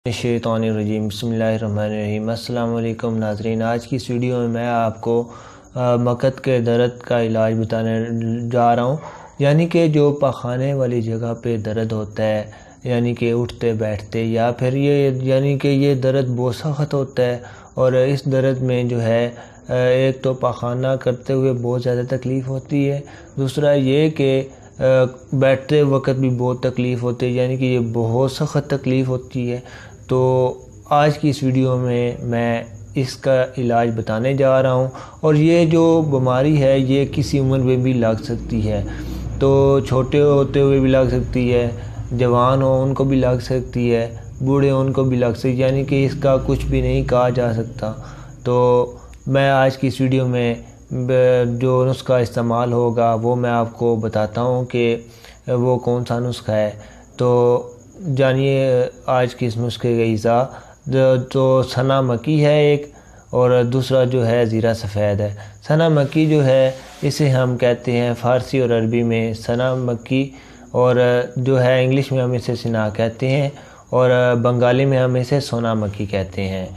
शैतानिर्रजीम बिस्मिल्लाहिर्रहमानिर्रहीम। अस्सलाम वालेकुम नाज़रीन, आज की इस वीडियो में मैं आपको मकत के दर्द का इलाज बताने जा रहा हूँ। यानी कि जो पखाने वाली जगह पे दर्द होता है, यानी कि उठते बैठते, या फिर ये दर्द बहुत सख्त होता है। और इस दर्द में जो है एक तो पखाना करते हुए बहुत ज़्यादा तकलीफ़ होती है, दूसरा ये कि बैठते वक्त भी बहुत तकलीफ़ होती है, यानी कि ये बहुत सख्त तकलीफ़ होती है। तो आज की इस वीडियो में मैं इसका इलाज बताने जा रहा हूँ। और ये जो बीमारी है ये किसी उम्र में भी लग सकती है, तो छोटे होते हुए भी लग सकती है, जवान हो उनको भी लग सकती है, बूढ़े उनको भी लग सकती है, यानी कि इसका कुछ भी नहीं कहा जा सकता। तो मैं आज की इस वीडियो में जो नुस्खा इस्तेमाल होगा वो मैं आपको बताता हूँ कि वो कौन सा नुस्खा है। तो जानिए आज की इस नुस्खे का इज़ा। तो सना मक्की है एक, और दूसरा जो है ज़ीरा सफ़ेद है। सना मक्की जो है इसे हम कहते हैं फ़ारसी और अरबी में सना मक्की, और जो है इंग्लिश में हम इसे सिना कहते हैं, और बंगाली में हम इसे सोना मक्की कहते हैं।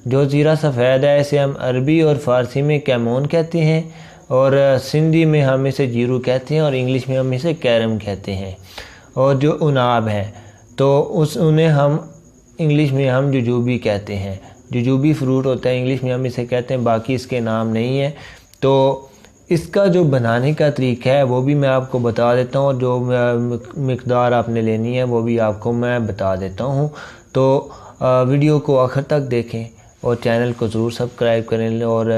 जो ज़ीरा सफ़ेद है इसे हम अरबी और फ़ारसी में कैमोन कहते हैं, और सिंधी में हम इसे जीरू कहते हैं, और इंग्लिश में हम इसे कैरम कहते हैं। और जो उनाब है तो उन्हें हम इंग्लिश में हम जुजूबी कहते हैं। जुजूबी फ्रूट होता है, इंग्लिश में हम इसे कहते हैं, बाकी इसके नाम नहीं है। तो इसका जो बनाने का तरीका है वो भी मैं आपको बता देता हूँ, और जो मिक़दार आपने लेनी है वो भी आपको मैं बता देता हूँ। तो वीडियो को आखिर तक देखें और चैनल को ज़रूर सब्सक्राइब करें, और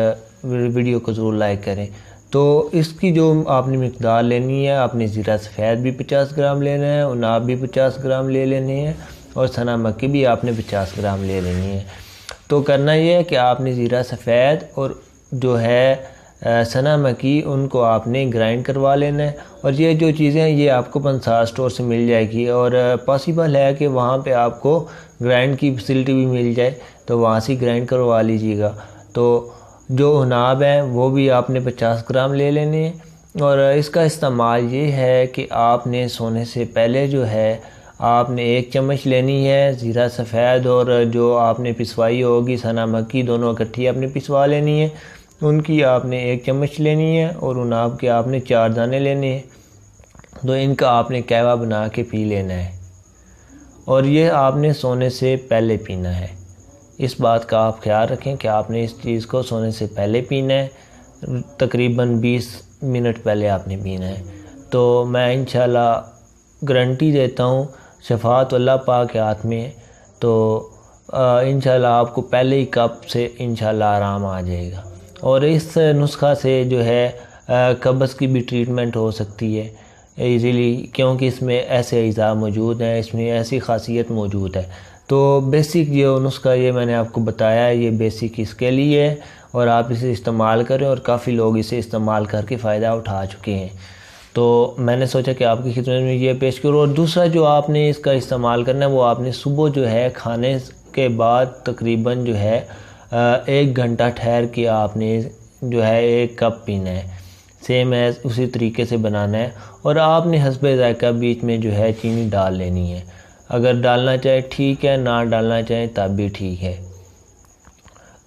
वीडियो को ज़रूर लाइक करें। तो इसकी जो आपने मिक़दार लेनी है, आपने ज़ीरा सफ़ेद भी 50 ग्राम लेना है, उनाब भी 50 ग्राम ले लेने हैं, और सना मक्की भी आपने 50 ग्राम ले लेनी है। तो करना ये है कि आपने ज़ीरा सफ़ेद और जो है सना मक्की उनको आपने ग्राइंड करवा लेना है। और ये जो चीज़ें हैं ये आपको पंसार स्टोर से मिल जाएगी, और पॉसिबल है कि वहाँ पे आपको ग्राइंड की फैसिलिटी भी मिल जाए, तो वहाँ से ग्राइंड करवा लीजिएगा। तो जो उनाब है वो भी आपने 50 ग्राम ले लेने हैं। और इसका इस्तेमाल ये है कि आपने सोने से पहले जो है आपने 1 चम्मच लेनी है ज़ीरा सफ़ेद, और जो आपने पिसवाई होगी सना मक्की दोनों इकट्ठी आपने पिसवा लेनी है, उनकी आपने 1 चम्मच लेनी है, और उनाब के आपने 4 दाने लेने हैं। तो इनका आपने कहवा बना के पी लेना है, और ये आपने सोने से पहले पीना है। इस बात का आप ख्याल रखें कि आपने इस चीज़ को सोने से पहले पीना है, तकरीबन 20 मिनट पहले आपने पीना है। तो मैं इंशाल्लाह गारंटी देता हूँ, शफ़ाअत अल्लाह पाक के हाथ में है, तो इंशाल्लाह आपको पहले ही कप से इंशाल्लाह आराम आ जाएगा। और इस नुस्खा से जो है कब्ज़ की भी ट्रीटमेंट हो सकती है ईज़िली, क्योंकि इसमें ऐसे अज़ा मौजूद हैं, इसमें ऐसी ख़ासियत मौजूद है। तो बेसिक जो नुस्खा ये मैंने आपको बताया है, ये बेसिक इसके लिए है, और आप इसे इस्तेमाल करें, और काफ़ी लोग इसे इस्तेमाल करके फ़ायदा उठा चुके हैं। तो मैंने सोचा कि आपकी खिदमत में ये पेश करूँ। और दूसरा जो आपने इसका इस्तेमाल करना है वो आपने सुबह जो है खाने के बाद तकरीबन जो है 1 घंटा ठहर के आपने जो है 1 कप पीना है, सेम है उसी तरीके से बनाना है। और आपने हस्बे ज़ायक़ा बीच में जो है चीनी डाल लेनी है, अगर डालना चाहे ठीक है, ना डालना चाहे तब भी ठीक है।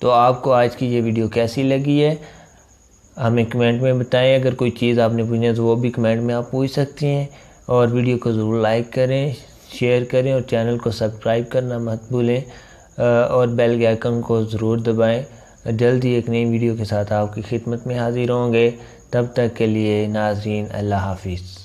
तो आपको आज की ये वीडियो कैसी लगी है हमें कमेंट में बताएं। अगर कोई चीज़ आपने पूछनी है तो वो भी कमेंट में आप पूछ सकती हैं। और वीडियो को ज़रूर लाइक करें, शेयर करें, और चैनल को सब्सक्राइब करना मत भूलें, और बेल के आइकन को ज़रूर दबाएं। जल्द ही एक नई वीडियो के साथ आपकी खिदमत में हाज़िर होंगे। तब तक के लिए नाज़रीन, अल्लाह हाफ़िज़।